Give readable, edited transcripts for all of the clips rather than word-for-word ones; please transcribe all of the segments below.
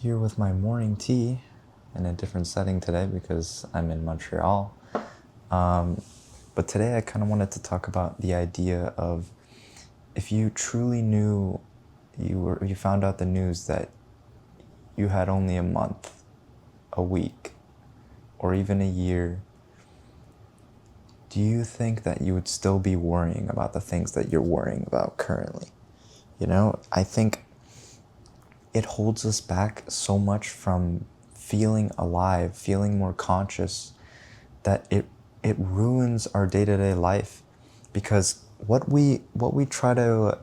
here with my morning tea in a different setting today because I'm in Montreal. But today I kind of wanted to talk about the idea of if you truly knew you found out the news that you had only a month, a week, or even a year, do you think that you would still be worrying about the things that you're worrying about currently? I think it holds us back so much from feeling alive, feeling more conscious, that it ruins our day-to-day life. Because what we try to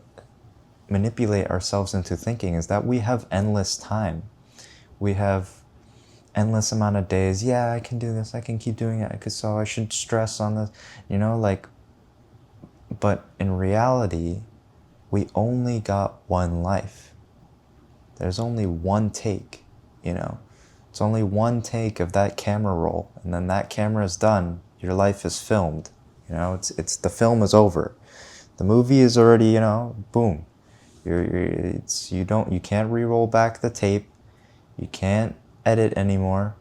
manipulate ourselves into thinking is that we have endless time. We have endless amount of days. Yeah, I can do this. I can keep doing it. So I should stress on this, but in reality, we only got one life. There's only one take, It's only one take of that camera roll, and then that camera is done. Your life is filmed. It's the film is over. The movie is already, boom. You can't re-roll back the tape. You can't edit anymore.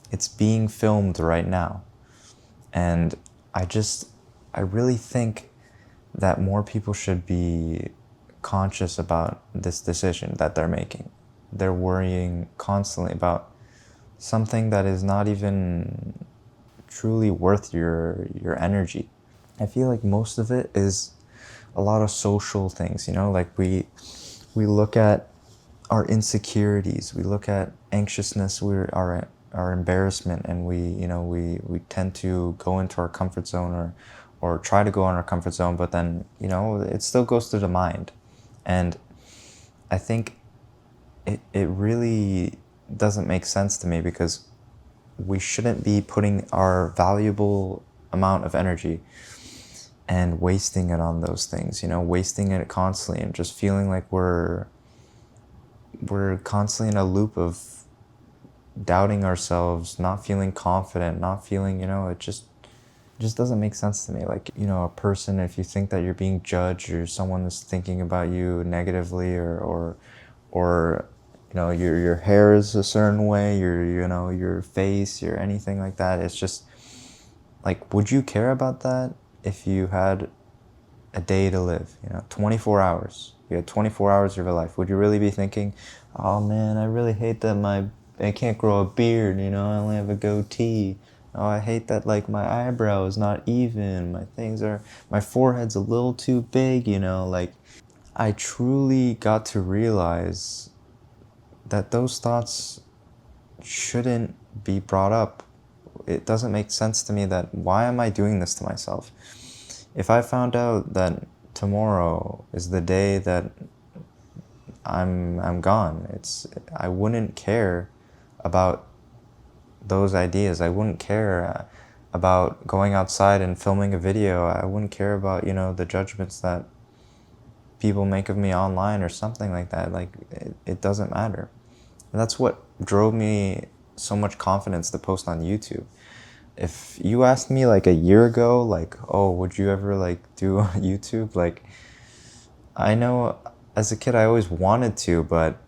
It's being filmed right now. And I really think that more people should be conscious about this decision that they're making. They're worrying constantly about something that is not even truly worth your energy. I feel like most of it is a lot of social things, like we look at our insecurities, we look at anxiousness, our embarrassment, and we tend to go into our comfort zone or try to go in our comfort zone, but then it still goes through the mind. And I think it really doesn't make sense to me, because we shouldn't be putting our valuable amount of energy and wasting it on those things, wasting it constantly and just feeling like we're constantly in a loop of doubting ourselves, not feeling confident, not feeling, it just doesn't make sense to me. Like, a person, if you think that you're being judged or someone is thinking about you negatively, or your hair is a certain way, your face, your anything like that, it's just like, would you care about that if you had a day to live, 24 hours? You had 24 hours of your life. Would you really be thinking, oh man, I really hate that I can't grow a beard, I only have a goatee. Oh, I hate that, like, my eyebrow is not even, my forehead's a little too big, like, I truly got to realize that those thoughts shouldn't be brought up. It doesn't make sense to me that, why am I doing this to myself? If I found out that tomorrow is the day that I'm gone, I wouldn't care about those ideas. I wouldn't care about going outside and filming a video. I wouldn't care about, the judgments that people make of me online or something like that. Like, it doesn't matter. And that's what drove me so much confidence to post on YouTube. If you asked me like a year ago, like, oh, would you ever like do YouTube? Like, I know as a kid I always wanted to, but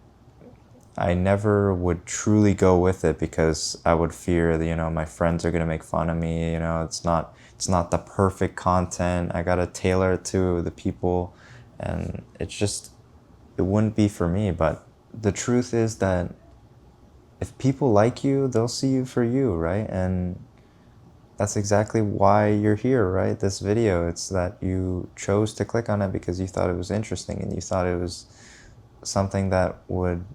I never would truly go with it, because I would fear that, my friends are gonna make fun of me. It's not the perfect content. I gotta tailor it to the people, and it wouldn't be for me. But the truth is that if people like you, they'll see you for you, right? And that's exactly why you're here, right? This video, it's that you chose to click on it because you thought it was interesting and you thought it was something that would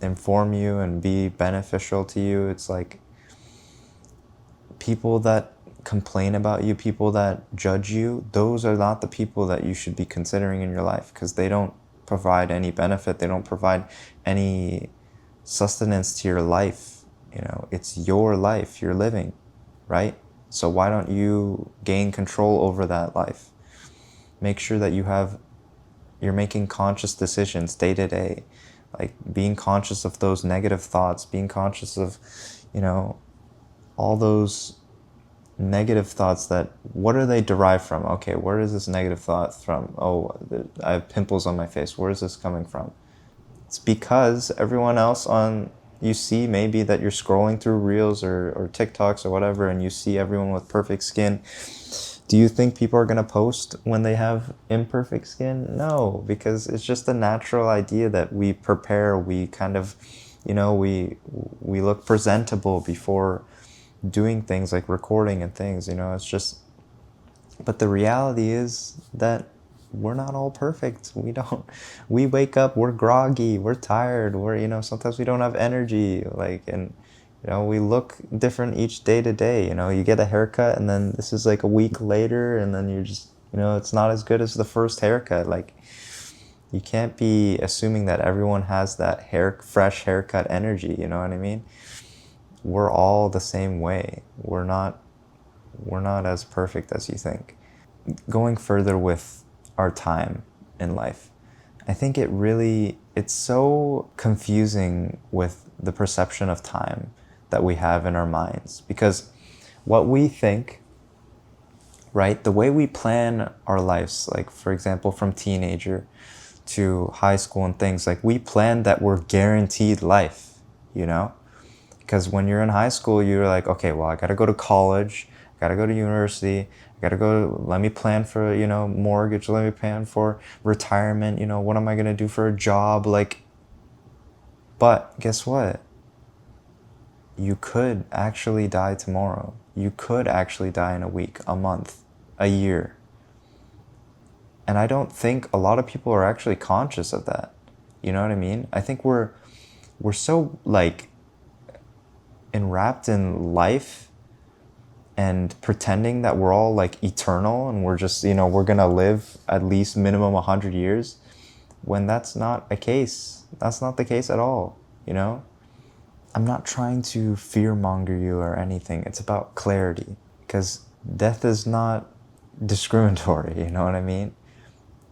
inform you and be beneficial to you. It's like, people that complain about you, people that judge you, those are not the people that you should be considering in your life, because they don't provide any benefit. They don't provide any sustenance to your life. It's your life you're living, right? So why don't you gain control over that life? Make sure that you're making conscious decisions day to day, like being conscious of those negative thoughts, being conscious of, all those negative thoughts. That, what are they derived from? Okay, where is this negative thought from? Oh, I have pimples on my face. Where is this coming from? It's because everyone else you see maybe that you're scrolling through Reels or TikToks or whatever, and you see everyone with perfect skin. Do you think people are going to post when they have imperfect skin? No, because it's just a natural idea that we prepare, we kind of, we look presentable before doing things like recording and things, it's just, but the reality is that we're not all perfect. We wake up, we're groggy, we're tired, sometimes we don't have energy, and we look different each day to day. You get a haircut and then this is like a week later and then you're just, it's not as good as the first haircut. Like, you can't be assuming that everyone has that fresh haircut energy, you know what I mean? We're all the same way. We're not as perfect as you think. Going further with our time in life, I think it's so confusing with the perception of time that we have in our minds, because what we think, right, the way we plan our lives, like for example, from teenager to high school and things, like we plan that we're guaranteed life, because when you're in high school, you're like, okay, well, I gotta go to college, I gotta go to university, let me plan for, mortgage, let me plan for retirement, what am I gonna do for a job, but guess what? You could actually die tomorrow. You could actually die in a week, a month, a year. And I don't think a lot of people are actually conscious of that. You know what I mean? I think we're so enwrapped in life and pretending that we're all eternal and we're just, we're gonna live at least minimum 100 years, when that's not a case. That's not the case at all, I'm not trying to fear-monger you or anything. It's about clarity, because death is not discriminatory, you know what I mean?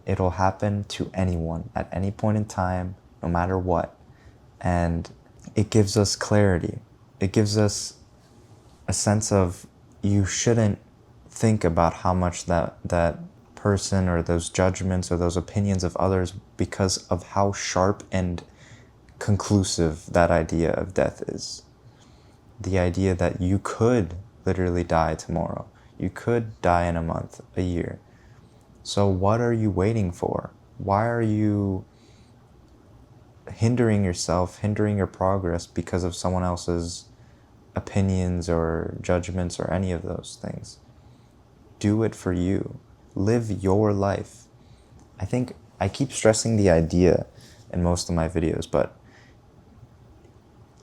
It'll happen to anyone at any point in time, no matter what. And it gives us clarity. It gives us a sense of, you shouldn't think about how much that person or those judgments or those opinions of others, because of how sharp and conclusive that idea of death is. The idea that you could literally die tomorrow. You could die in a month, a year. So what are you waiting for? Why are you hindering yourself, hindering your progress because of someone else's opinions or judgments or any of those things? Do it for you. Live your life. I think I keep stressing the idea in most of my videos, but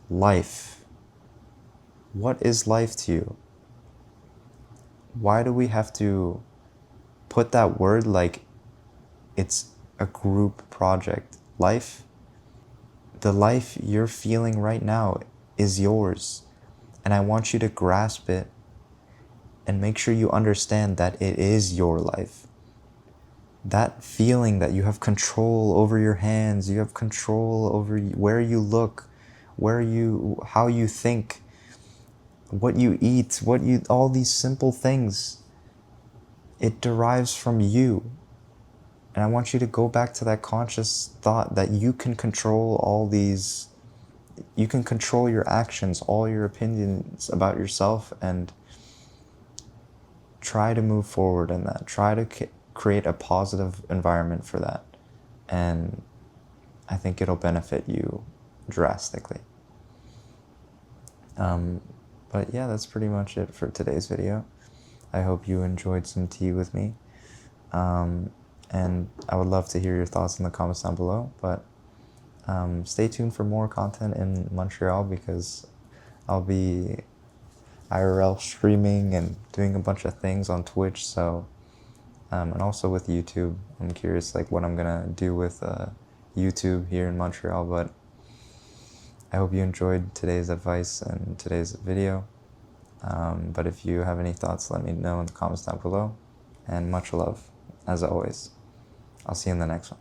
life. What is life to you? Why do we have to put that word like it's a group project? Life, the life you're feeling right now is yours. And I want you to grasp it and make sure you understand that it is your life. That feeling that you have control over your hands, you have control over where you look, how you think, what you eat, all these simple things, it derives from you. And I want you to go back to that conscious thought that you can control all these, you can control your actions, all your opinions about yourself, and try to move forward in that. Try to create a positive environment for that. And I think it'll benefit you drastically. But yeah, that's pretty much it for today's video. I hope you enjoyed some tea with me. And I would love to hear your thoughts in the comments down below. But stay tuned for more content in Montreal, because I'll be IRL streaming and doing a bunch of things on Twitch. So, and also with YouTube. I'm curious what I'm gonna do with YouTube here in Montreal. But I hope you enjoyed today's advice and today's video. But if you have any thoughts, let me know in the comments down below. And much love, as always. I'll see you in the next one.